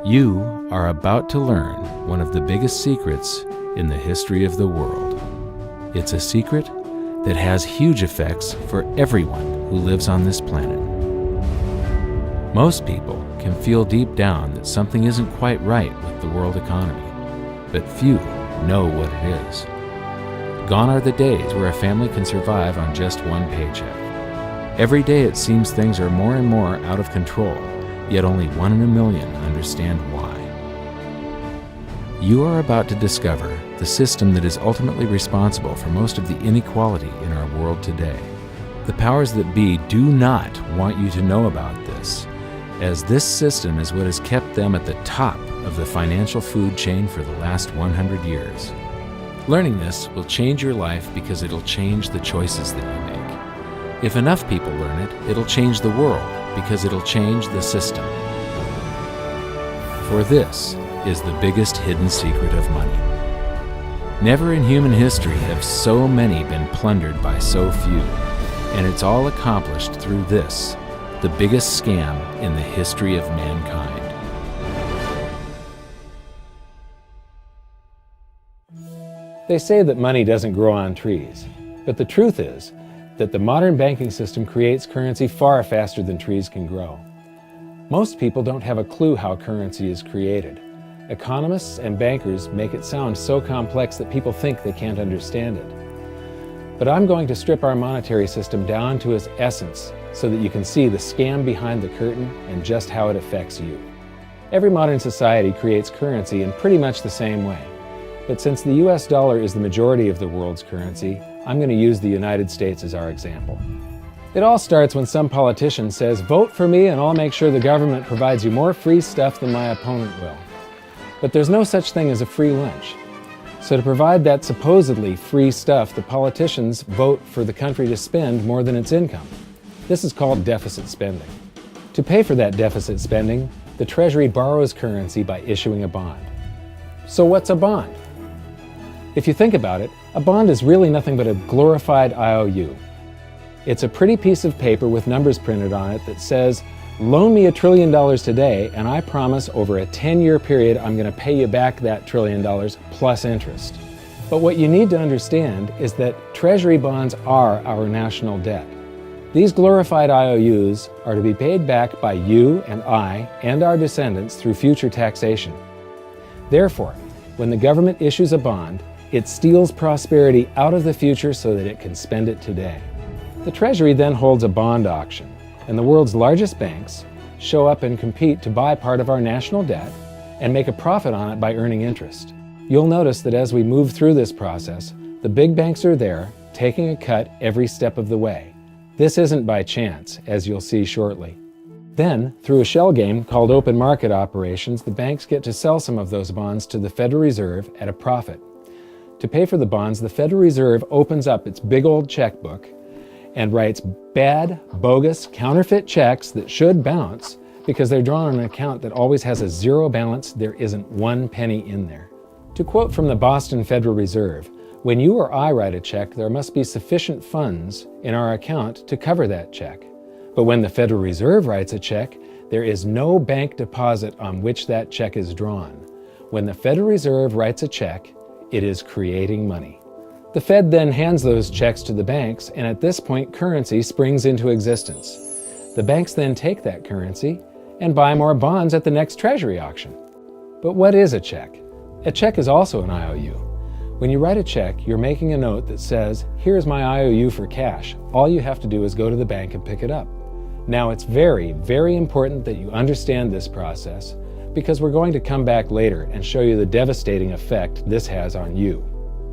You are about to learn one of the biggest secrets in the history of the world. It's a secret that has huge effects for everyone who lives on this planet. Most people can feel deep down that something isn't quite right with the world economy, but few know what it is. Gone are the days where a family can survive on just one paycheck. Every day it seems things are more and more out of control, yet only 1 in a million understand why. You are about to discover the system that is ultimately responsible for most of the inequality in our world today. The powers that be do not want you to know about this, as this system is what has kept them at the top of the financial food chain for the last 100 years. Learning this will change your life because it'll change the choices that you make. If enough people learn it, it'll change the world because it'll change the system. For this is the biggest hidden secret of money. Never in human history have so many been plundered by so few, and it's all accomplished through this, the biggest scam in the history of mankind. They say that money doesn't grow on trees, but the truth is that the modern banking system creates currency far faster than trees can grow. Most people don't have a clue how currency is created. Economists and bankers make it sound so complex that people think they can't understand it. But I'm going to strip our monetary system down to its essence so that you can see the scam behind the curtain and just how it affects you. Every modern society creates currency in pretty much the same way. But since the US dollar is the majority of the world's currency, I'm going to use the United States as our example. It all starts when some politician says, "Vote for me and I'll make sure the government provides you more free stuff than my opponent will." But there's no such thing as a free lunch. So to provide that supposedly free stuff, the politicians vote for the country to spend more than its income. This is called deficit spending. To pay for that deficit spending, the Treasury borrows currency by issuing a bond. So what's a bond? If you think about it, a bond is really nothing but a glorified IOU. It's a pretty piece of paper with numbers printed on it that says, "Loan me $1 trillion today, and I promise over a 10-year period I'm going to pay you back that $1 trillion plus interest." But what you need to understand is that Treasury bonds are our national debt. These glorified IOUs are to be paid back by you and I and our descendants through future taxation. Therefore, when the government issues a bond, it steals prosperity out of the future so that it can spend it today. The Treasury then holds a bond auction, and the world's largest banks show up and compete to buy part of our national debt and make a profit on it by earning interest. You'll notice that as we move through this process, the big banks are there, taking a cut every step of the way. This isn't by chance, as you'll see shortly. Then, through a shell game called open market operations, the banks get to sell some of those bonds to the Federal Reserve at a profit. To pay for the bonds, the Federal Reserve opens up its big old checkbook and writes bad, bogus, counterfeit checks that should bounce because they're drawn on an account that always has a zero balance. There isn't 1 penny in there. To quote from the Boston Federal Reserve, "When you or I write a check, there must be sufficient funds in our account to cover that check. But when the Federal Reserve writes a check, there is no bank deposit on which that check is drawn. When the Federal Reserve writes a check, it is creating money." The Fed then hands those checks to the banks, and at this point, currency springs into existence. The banks then take that currency and buy more bonds at the next Treasury auction. But what is a check? A check is also an IOU. When you write a check, you're making a note that says, "Here's my IOU for cash. All you have to do is go to the bank and pick it up." Now, it's very, very important that you understand this process because we're going to come back later and show you the devastating effect this has on you.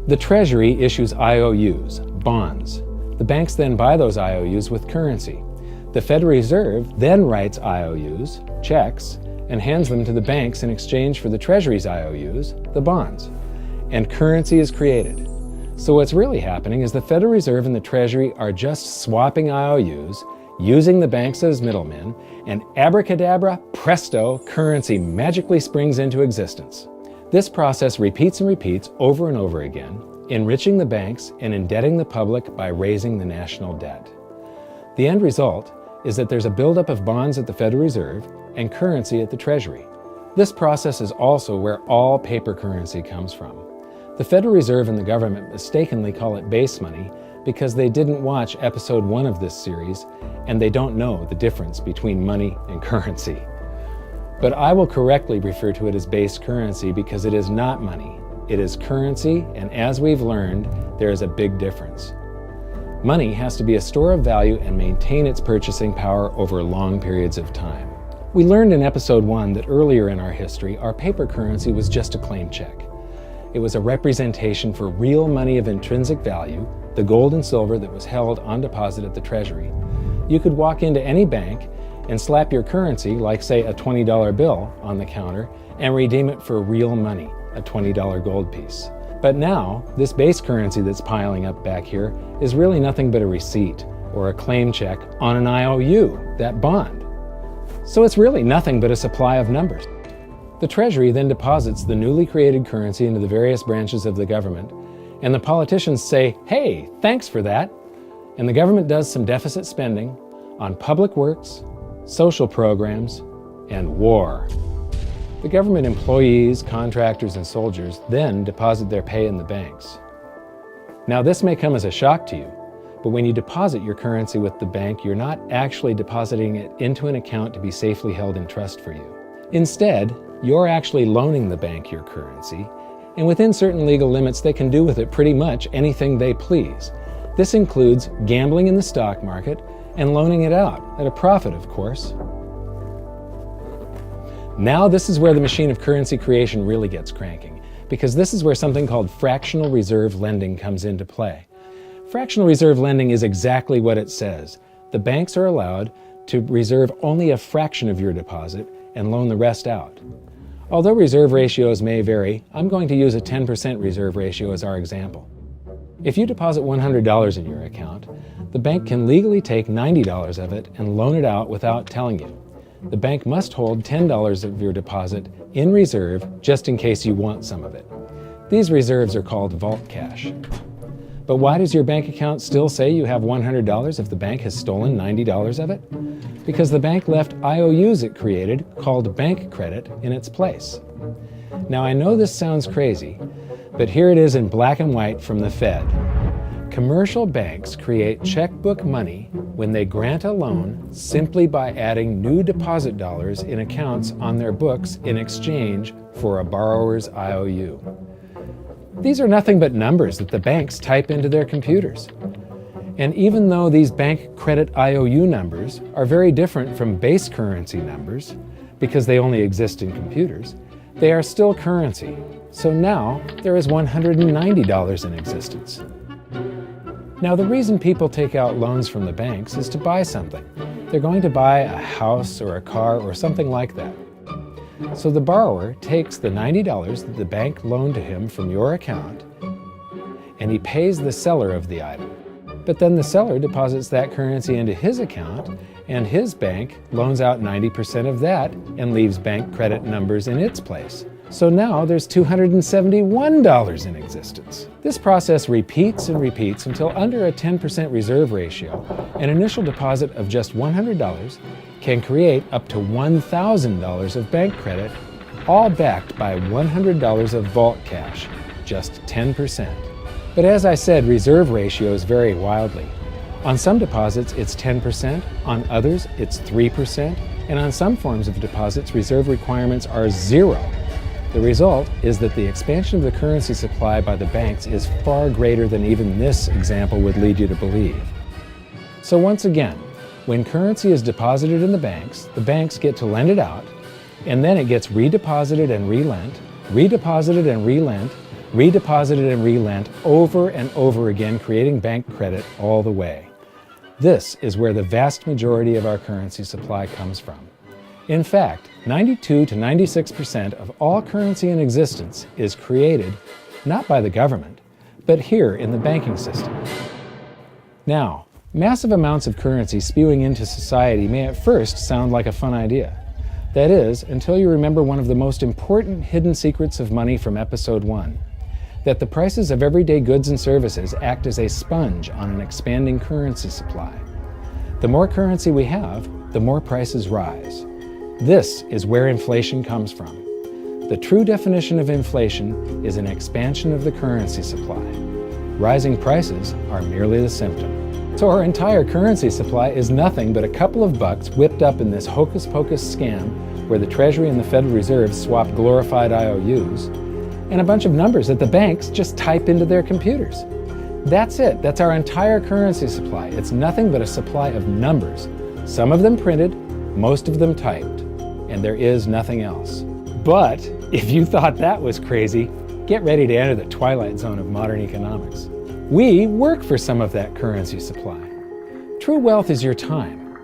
The Treasury issues IOUs, bonds. The banks then buy those IOUs with currency. The Federal Reserve then writes IOUs, checks, and hands them to the banks in exchange for the Treasury's IOUs, the bonds. And currency is created. So what's really happening is the Federal Reserve and the Treasury are just swapping IOUs, using the banks as middlemen, and abracadabra, presto, currency magically springs into existence. This process repeats and repeats over and over again, enriching the banks and indebting the public by raising the national debt. The end result is that there's a buildup of bonds at the Federal Reserve, and currency at the Treasury. This process is also where all paper currency comes from. The Federal Reserve and the government mistakenly call it base money because they didn't watch episode 1 of this series and they don't know the difference between money and currency. But I will correctly refer to it as base currency because it is not money. It is currency, and as we've learned, there is a big difference. Money has to be a store of value and maintain its purchasing power over long periods of time. We learned in episode 1 that earlier in our history, our paper currency was just a claim check. It was a representation for real money of intrinsic value, the gold and silver that was held on deposit at the Treasury. You could walk into any bank and slap your currency, like say a $20 bill, on the counter and redeem it for real money, a $20 gold piece. But now, this base currency that's piling up back here is really nothing but a receipt or a claim check on an IOU, that bond. So it's really nothing but a supply of numbers. The Treasury then deposits the newly created currency into the various branches of the government, and the politicians say, "Hey, thanks for that." And the government does some deficit spending on public works, social programs, and war. The government employees, contractors, and soldiers then deposit their pay in the banks. Now, this may come as a shock to you, but when you deposit your currency with the bank, you're not actually depositing it into an account to be safely held in trust for you. Instead, you're actually loaning the bank your currency, and within certain legal limits, they can do with it pretty much anything they please. This includes gambling in the stock market and loaning it out, at a profit, of course. Now this is where the machine of currency creation really gets cranking, because this is where something called fractional reserve lending comes into play. Fractional reserve lending is exactly what it says. The banks are allowed to reserve only a fraction of your deposit and loan the rest out. Although reserve ratios may vary, I'm going to use a 10% reserve ratio as our example. If you deposit $100 in your account, the bank can legally take $90 of it and loan it out without telling you. The bank must hold $10 of your deposit in reserve just in case you want some of it. These reserves are called vault cash. But why does your bank account still say you have $100 if the bank has stolen $90 of it? Because the bank left IOUs it created, called bank credit, in its place. Now I know this sounds crazy, but here it is in black and white from the Fed. Commercial banks create checkbook money when they grant a loan simply by adding new deposit dollars in accounts on their books in exchange for a borrower's IOU. These are nothing but numbers that the banks type into their computers. And even though these bank credit IOU numbers are very different from base currency numbers, because they only exist in computers, they are still currency. So now there is $190 in existence. Now the reason people take out loans from the banks is to buy something. They're going to buy a house or a car or something like that. So the borrower takes the $90 that the bank loaned to him from your account and he pays the seller of the item. But then the seller deposits that currency into his account and his bank loans out 90% of that and leaves bank credit numbers in its place. So now there's $271 in existence. This process repeats and repeats until under a 10% reserve ratio, an initial deposit of just $100 can create up to $1,000 of bank credit, all backed by $100 of vault cash, just 10%. But as I said, reserve ratios vary wildly. On some deposits, it's 10%, on others, it's 3%, and on some forms of deposits, reserve requirements are 0. The result is that the expansion of the currency supply by the banks is far greater than even this example would lead you to believe. So once again, when currency is deposited in the banks get to lend it out, and then it gets redeposited and relent, redeposited and relent, redeposited and relent over and over again, creating bank credit all the way. This is where the vast majority of our currency supply comes from. In fact, 92 to 96% of all currency in existence is created not by the government, but here in the banking system. Now, massive amounts of currency spewing into society may at first sound like a fun idea. That is, until you remember one of the most important hidden secrets of money from episode 1, that the prices of everyday goods and services act as a sponge on an expanding currency supply. The more currency we have, the more prices rise. This is where inflation comes from. The true definition of inflation is an expansion of the currency supply. Rising prices are merely the symptom. So our entire currency supply is nothing but a couple of bucks whipped up in this hocus-pocus scam where the Treasury and the Federal Reserve swap glorified IOUs, and a bunch of numbers that the banks just type into their computers. That's it. That's our entire currency supply. It's nothing but a supply of numbers. Some of them printed, most of them typed, and there is nothing else. But if you thought that was crazy, get ready to enter the twilight zone of modern economics. We work for some of that currency supply. True wealth is your time,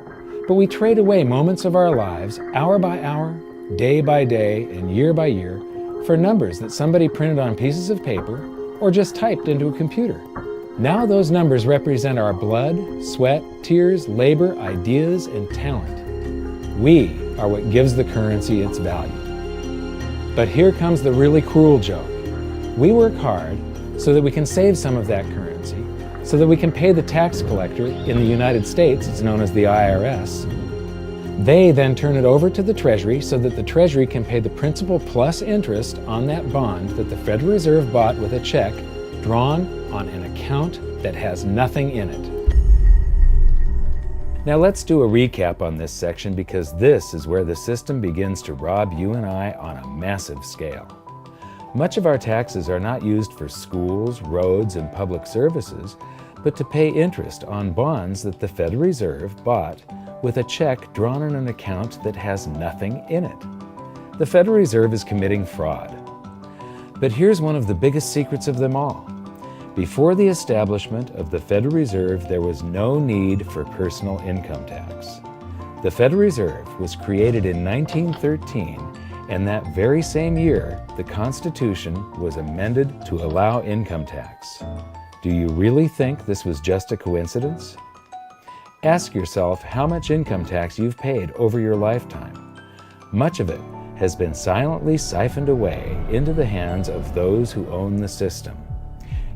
but we trade away moments of our lives, hour by hour, day by day, and year by year, for numbers that somebody printed on pieces of paper or just typed into a computer. Now those numbers represent our blood, sweat, tears, labor, ideas, and talent. We are what gives the currency its value. But here comes the really cruel joke. We work hard so that we can save some of that currency, so that we can pay the tax collector. In the United States, it's known as the IRS. They then turn it over to the Treasury so that the Treasury can pay the principal plus interest on that bond that the Federal Reserve bought with a check drawn on an account that has nothing in it. Now let's do a recap on this section, because this is where the system begins to rob you and I on a massive scale. Much of our taxes are not used for schools, roads, and public services, but to pay interest on bonds that the Federal Reserve bought with a check drawn on an account that has nothing in it. The Federal Reserve is committing fraud. But here's one of the biggest secrets of them all. Before the establishment of the Federal Reserve, there was no need for personal income tax. The Federal Reserve was created in 1913, and that very same year, the Constitution was amended to allow income tax. Do you really think this was just a coincidence? Ask yourself how much income tax you've paid over your lifetime. Much of it has been silently siphoned away into the hands of those who own the system.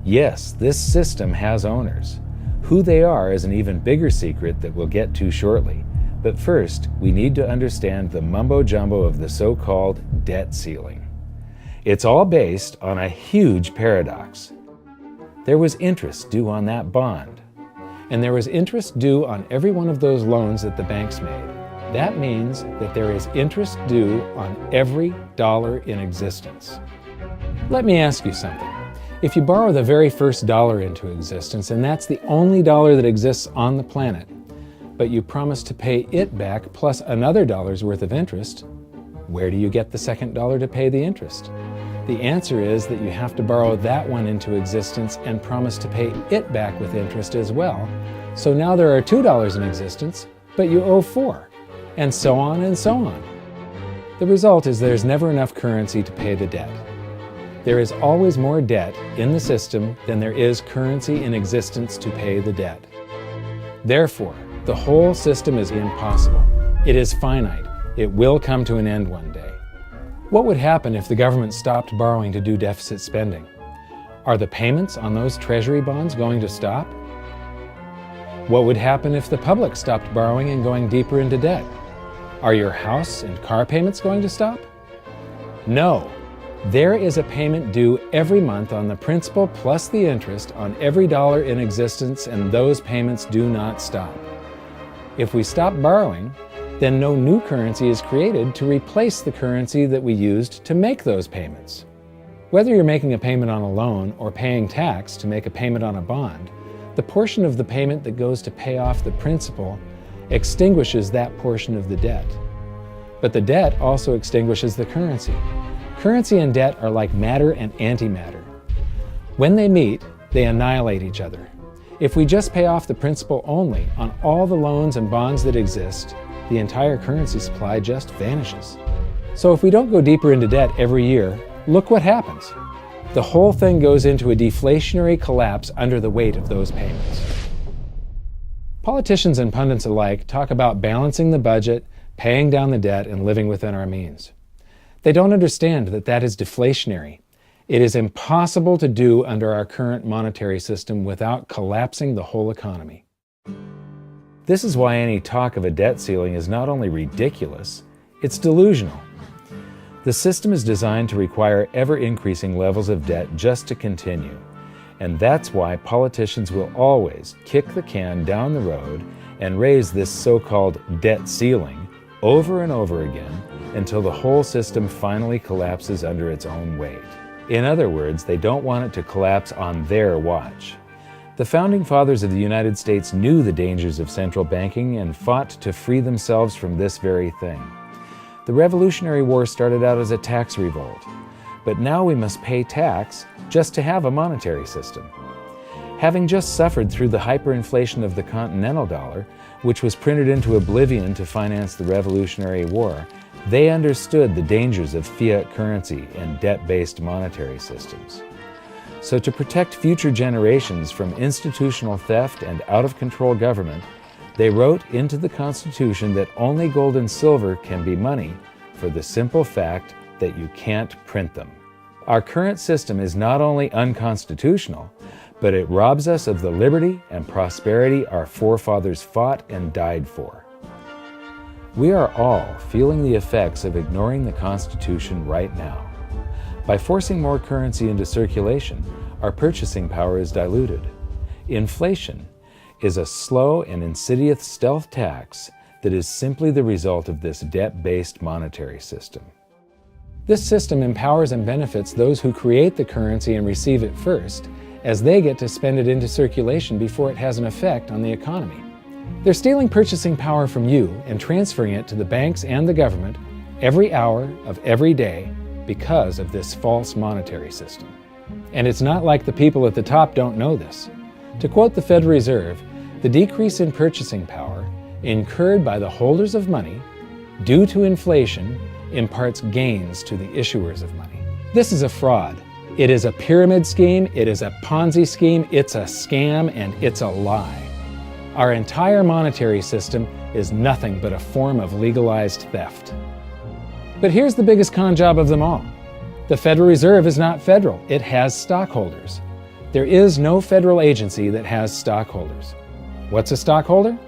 Yes, this system has owners. Who they are is an even bigger secret that we'll get to shortly. But first, we need to understand the mumbo-jumbo of the so-called debt ceiling. It's all based on a huge paradox. There was interest due on that bond, and there was interest due on every one of those loans that the banks made. That means that there is interest due on every dollar in existence. Let me ask you something. If you borrow the very first dollar into existence, and that's the only dollar that exists on the planet, but you promise to pay it back plus another dollar's worth of interest, where do you get the second dollar to pay the interest? The answer is that you have to borrow that one into existence and promise to pay it back with interest as well. So now there are $2 in existence, but you owe $4, and so on and so on. The result is there's never enough currency to pay the debt. There is always more debt in the system than there is currency in existence to pay the debt. Therefore, the whole system is impossible. It is finite. It will come to an end one day. What would happen if the government stopped borrowing to do deficit spending? Are the payments on those treasury bonds going to stop? What would happen if the public stopped borrowing and going deeper into debt? Are your house and car payments going to stop? No. There is a payment due every month on the principal plus the interest on every dollar in existence, and those payments do not stop. If we stop borrowing, then no new currency is created to replace the currency that we used to make those payments. Whether you're making a payment on a loan or paying tax to make a payment on a bond, the portion of the payment that goes to pay off the principal extinguishes that portion of the debt. But the debt also extinguishes the currency. Currency and debt are like matter and antimatter. When they meet, they annihilate each other. If we just pay off the principal only on all the loans and bonds that exist, the entire currency supply just vanishes. So if we don't go deeper into debt every year, look what happens. The whole thing goes into a deflationary collapse under the weight of those payments. Politicians and pundits alike talk about balancing the budget, paying down the debt, and living within our means. They don't understand that that is deflationary. It is impossible to do under our current monetary system without collapsing the whole economy. This is why any talk of a debt ceiling is not only ridiculous, It's delusional. The system is designed to require ever-increasing levels of debt just to continue. And that's why politicians will always kick the can down the road and raise this so-called debt ceiling over and over again until the whole system finally collapses under its own weight. In other words, they don't want it to collapse on their watch. The Founding Fathers of the United States knew the dangers of central banking and fought to free themselves from this very thing. The Revolutionary War started out as a tax revolt, but now we must pay tax just to have a monetary system. Having just suffered through the hyperinflation of the continental dollar, which was printed into oblivion to finance the Revolutionary War, they understood the dangers of fiat currency and debt-based monetary systems. So to protect future generations from institutional theft and out-of-control government, they wrote into the Constitution that only gold and silver can be money for the simple fact that you can't print them. Our current system is not only unconstitutional, but it robs us of the liberty and prosperity our forefathers fought and died for. We are all feeling the effects of ignoring the Constitution right now. By forcing more currency into circulation, our purchasing power is diluted. Inflation is a slow and insidious stealth tax that is simply the result of this debt-based monetary system. This system empowers and benefits those who create the currency and receive it first, as they get to spend it into circulation before it has an effect on the economy. They're stealing purchasing power from you and transferring it to the banks and the government every hour of every day because of this false monetary system. And it's not like the people at the top don't know this. To quote the Federal Reserve, the decrease in purchasing power incurred by the holders of money due to inflation imparts gains to the issuers of money. This is a fraud. It is a pyramid scheme, it is a Ponzi scheme, it's a scam, and it's a lie. Our entire monetary system is nothing but a form of legalized theft. But here's the biggest con job of them all. The Federal Reserve is not federal, it has stockholders. There is no federal agency that has stockholders. What's a stockholder?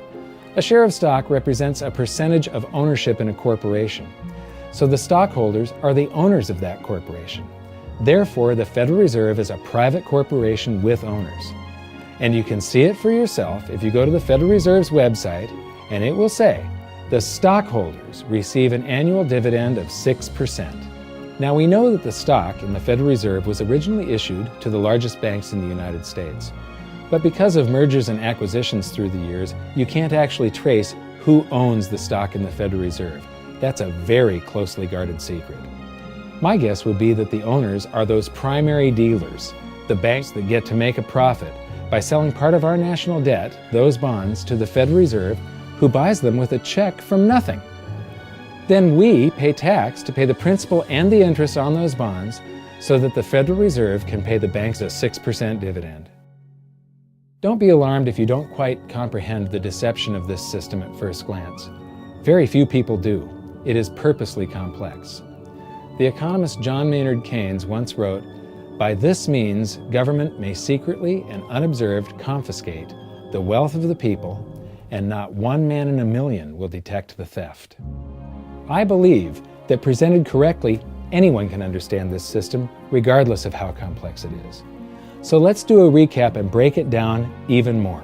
A share of stock represents a percentage of ownership in a corporation. So the stockholders are the owners of that corporation. Therefore, the Federal Reserve is a private corporation with owners. And you can see it for yourself if you go to the Federal Reserve's website, and it will say, the stockholders receive an annual dividend of 6%. Now we know that the stock in the Federal Reserve was originally issued to the largest banks in the United States. But because of mergers and acquisitions through the years, you can't actually trace who owns the stock in the Federal Reserve. That's a very closely guarded secret. My guess would be that the owners are those primary dealers, the banks that get to make a profit by selling part of our national debt, those bonds, to the Federal Reserve, who buys them with a check from nothing. Then we pay tax to pay the principal and the interest on those bonds so that the Federal Reserve can pay the banks a 6% dividend. Don't be alarmed if you don't quite comprehend the deception of this system at first glance. Very few people do. It is purposely complex. The economist John Maynard Keynes once wrote, "By this means, government may secretly and unobserved confiscate the wealth of the people, and not one man in a million will detect the theft." I believe that presented correctly, anyone can understand this system, regardless of how complex it is. So let's do a recap and break it down even more.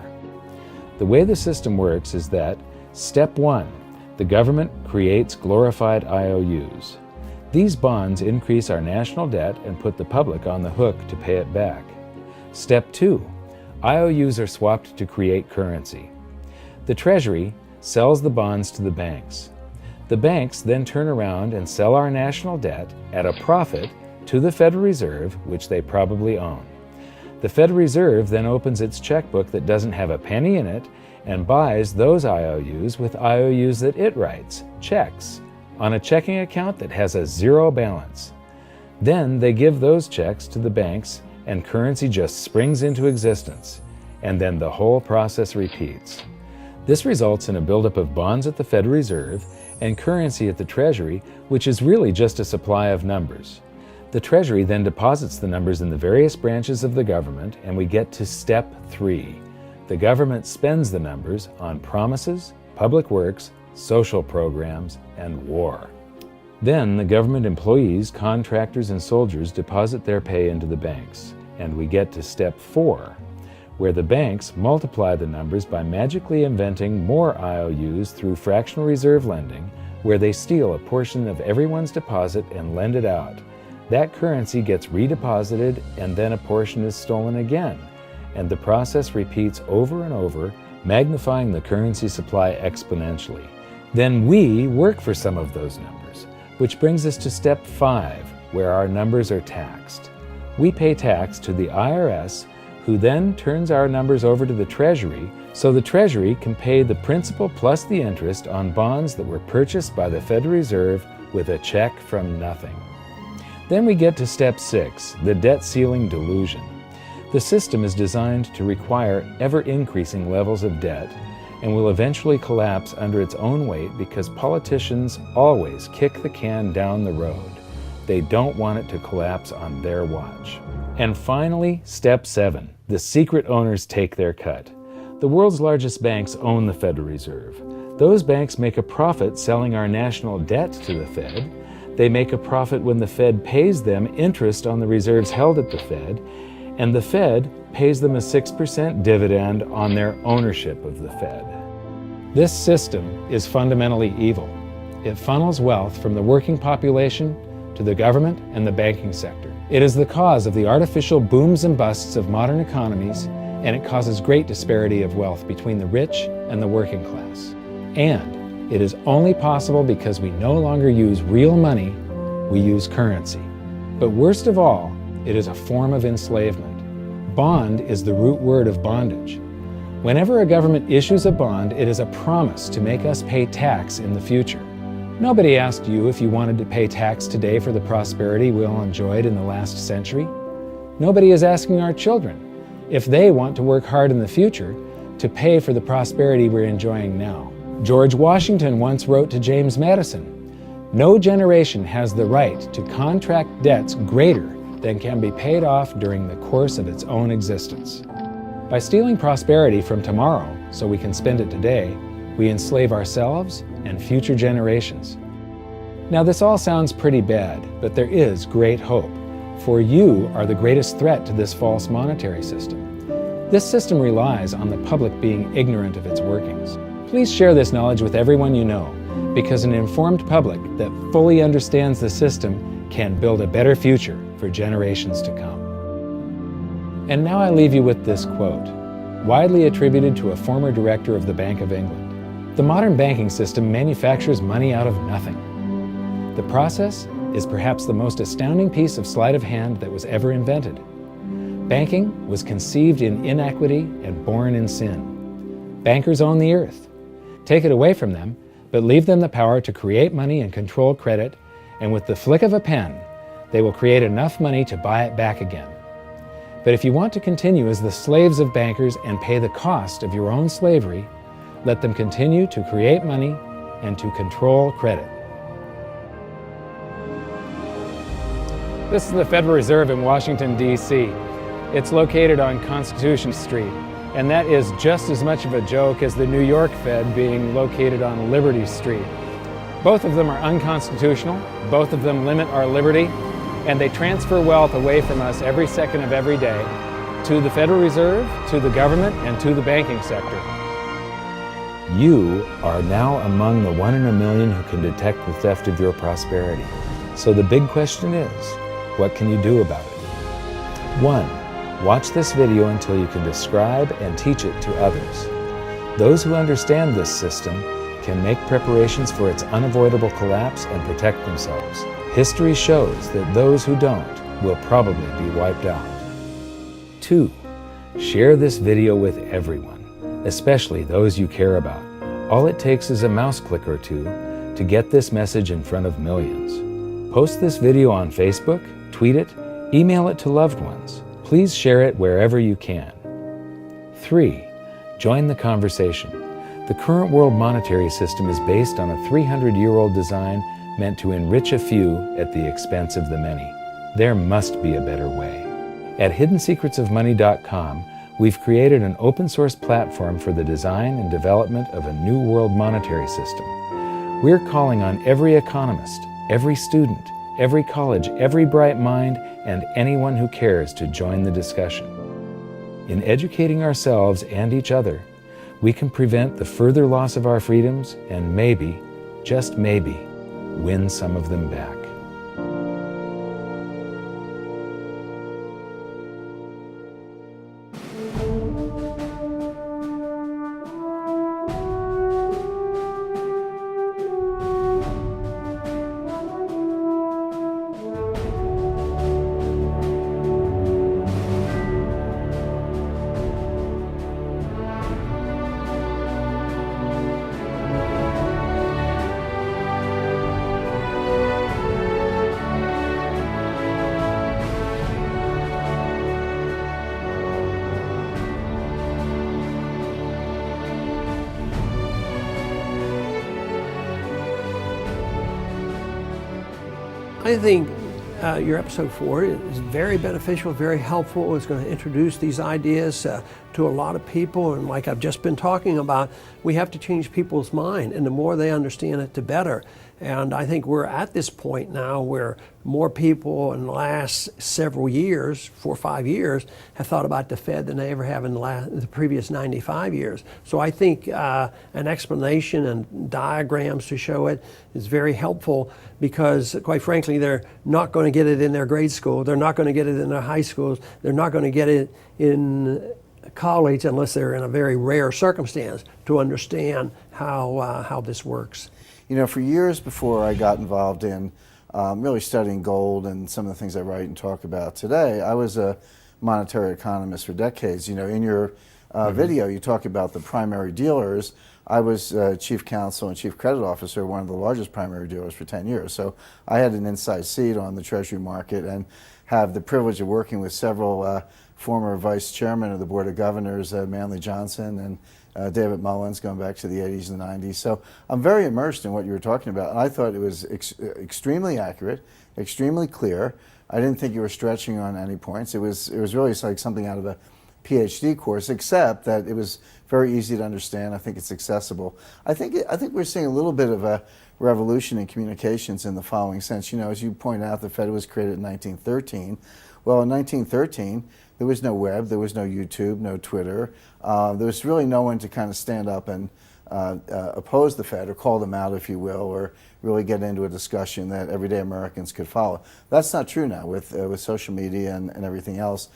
The way the system works is that, step 1, the government creates glorified IOUs. These bonds increase our national debt and put the public on the hook to pay it back. Step 2, IOUs are swapped to create currency. The Treasury sells the bonds to the banks. The banks then turn around and sell our national debt at a profit to the Federal Reserve, which they probably own. The Federal Reserve then opens its checkbook that doesn't have a penny in it and buys those IOUs with IOUs that it writes, checks, on a checking account that has a zero balance. Then they give those checks to the banks and currency just springs into existence, and then the whole process repeats. This results in a buildup of bonds at the Federal Reserve and currency at the Treasury, which is really just a supply of numbers. The Treasury then deposits the numbers in the various branches of the government, and we get to step 3. The government spends the numbers on promises, public works, social programs, and war. Then the government employees, contractors, and soldiers deposit their pay into the banks. And we get to step 4, where the banks multiply the numbers by magically inventing more IOUs through fractional reserve lending, where they steal a portion of everyone's deposit and lend it out. That currency gets redeposited, and then a portion is stolen again. And the process repeats over and over, magnifying the currency supply exponentially. Then we work for some of those numbers, which brings us to step 5, where our numbers are taxed. We pay tax to the IRS, who then turns our numbers over to the Treasury, so the Treasury can pay the principal plus the interest on bonds that were purchased by the Federal Reserve with a check from nothing. Then we get to step 6, the debt ceiling delusion. The system is designed to require ever-increasing levels of debt and will eventually collapse under its own weight because politicians always kick the can down the road. They don't want it to collapse on their watch. And finally, step 7, the secret owners take their cut. The world's largest banks own the Federal Reserve. Those banks make a profit selling our national debt to the Fed. They make a profit when the Fed pays them interest on the reserves held at the Fed, and the Fed pays them a 6% dividend on their ownership of the Fed. This system is fundamentally evil. It funnels wealth from the working population to the government and the banking sector. It is the cause of the artificial booms and busts of modern economies, and it causes great disparity of wealth between the rich and the working class. And it is only possible because we no longer use real money, we use currency. But worst of all, it is a form of enslavement. Bond is the root word of bondage. Whenever a government issues a bond, it is a promise to make us pay tax in the future. Nobody asked you if you wanted to pay tax today for the prosperity we all enjoyed in the last century. Nobody is asking our children if they want to work hard in the future to pay for the prosperity we're enjoying now. George Washington once wrote to James Madison, "No generation has the right to contract debts greater than can be paid off during the course of its own existence." By stealing prosperity from tomorrow so we can spend it today, we enslave ourselves and future generations. Now this all sounds pretty bad, but there is great hope, for you are the greatest threat to this false monetary system. This system relies on the public being ignorant of its workings. Please share this knowledge with everyone you know, because an informed public that fully understands the system can build a better future for generations to come. And now I leave you with this quote, widely attributed to a former director of the Bank of England. The modern banking system manufactures money out of nothing. The process is perhaps the most astounding piece of sleight of hand that was ever invented. Banking was conceived in inequity and born in sin. Bankers own the earth. Take it away from them, but leave them the power to create money and control credit, and with the flick of a pen, they will create enough money to buy it back again. But if you want to continue as the slaves of bankers and pay the cost of your own slavery, let them continue to create money and to control credit. This is the Federal Reserve in Washington, D.C. It's located on Constitution Street, and that is just as much of a joke as the New York Fed being located on Liberty Street. Both of them are unconstitutional, both of them limit our liberty, and they transfer wealth away from us every second of every day to the Federal Reserve, to the government, and to the banking sector. You are now among the 1 in a million who can detect the theft of your prosperity. So the big question is, what can you do about it? 1. Watch this video until you can describe and teach it to others. Those who understand this system can make preparations for its unavoidable collapse and protect themselves. History shows that those who don't will probably be wiped out. 2. Share this video with everyone, especially those you care about. All it takes is a mouse click or two to get this message in front of millions. Post this video on Facebook, tweet it, email it to loved ones. Please share it wherever you can. 3. Join the conversation. The current world monetary system is based on a 300-year-old design meant to enrich a few at the expense of the many. There must be a better way. At hiddensecretsofmoney.com, we've created an open-source platform for the design and development of a new world monetary system. We're calling on every economist, every student, every college, every bright mind, and anyone who cares to join the discussion. In educating ourselves and each other, we can prevent the further loss of our freedoms and maybe, just maybe, win some of them back. I think your episode 4 is very beneficial, very helpful. It's going to introduce these ideas to a lot of people, and like I've just been talking about, we have to change people's mind, and the more they understand it, the better. And I think we're at this point now where more people in the last several years, 4 or 5 years, have thought about the Fed than they ever have in the previous 95 years. So I think an explanation and diagrams to show it is very helpful, because quite frankly, they're not going to get it in their grade school. They're not going to get it in their high schools. They're not going to get it in college unless they're in a very rare circumstance to understand how this works. You know, for years before I got involved in really studying gold and some of the things I write and talk about today, I was a monetary economist for decades. You know, in your video, you talk about the primary dealers. I was chief counsel and chief credit officer, one of the largest primary dealers for 10 years. So I had an inside seat on the Treasury market and have the privilege of working with several former vice chairmen of the Board of Governors, Manley Johnson and David Mullins, going back to the 80s and the 90s. So I'm very immersed in what you were talking about. And I thought it was extremely accurate, extremely clear. I didn't think you were stretching on any points. It was really like something out of a PhD course, except that it was very easy to understand. I think it's accessible. I think we're seeing a little bit of a revolution in communications in the following sense. You know, as you point out, the Fed was created in 1913. Well, in 1913, there was no web, there was no YouTube, no Twitter. There was really no one to kind of stand up and oppose the Fed or call them out, if you will, or really get into a discussion that everyday Americans could follow. That's not true now with social media and everything else.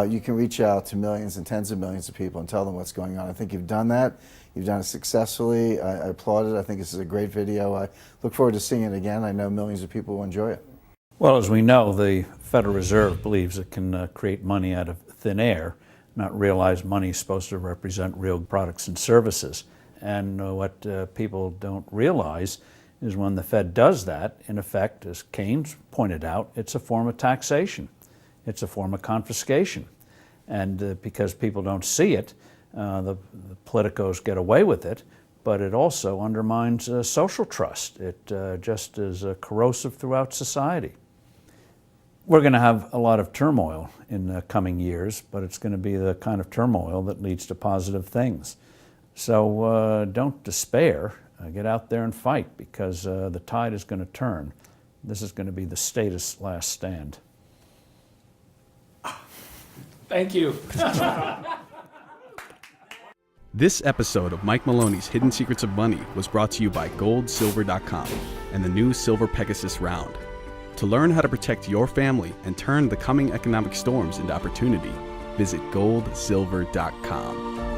You can reach out to millions and tens of millions of people and tell them what's going on. I think you've done that. You've done it successfully. I applaud it. I think this is a great video. I look forward to seeing it again. I know millions of people will enjoy it. Well, as we know, the Federal Reserve believes it can create money out of thin air, not realize money is supposed to represent real products and services. And what people don't realize is when the Fed does that, in effect, as Keynes pointed out, it's a form of taxation. It's a form of confiscation. And because people don't see it, the politicos get away with it, but it also undermines social trust. It just is corrosive throughout society. We're going to have a lot of turmoil in the coming years, but it's going to be the kind of turmoil that leads to positive things. So don't despair. Get out there and fight, because the tide is going to turn. This is going to be the status last stand. Thank you. This episode of Mike Maloney's Hidden Secrets of Money was brought to you by GoldSilver.com and the new Silver Pegasus Round. To learn how to protect your family and turn the coming economic storms into opportunity, visit GoldSilver.com.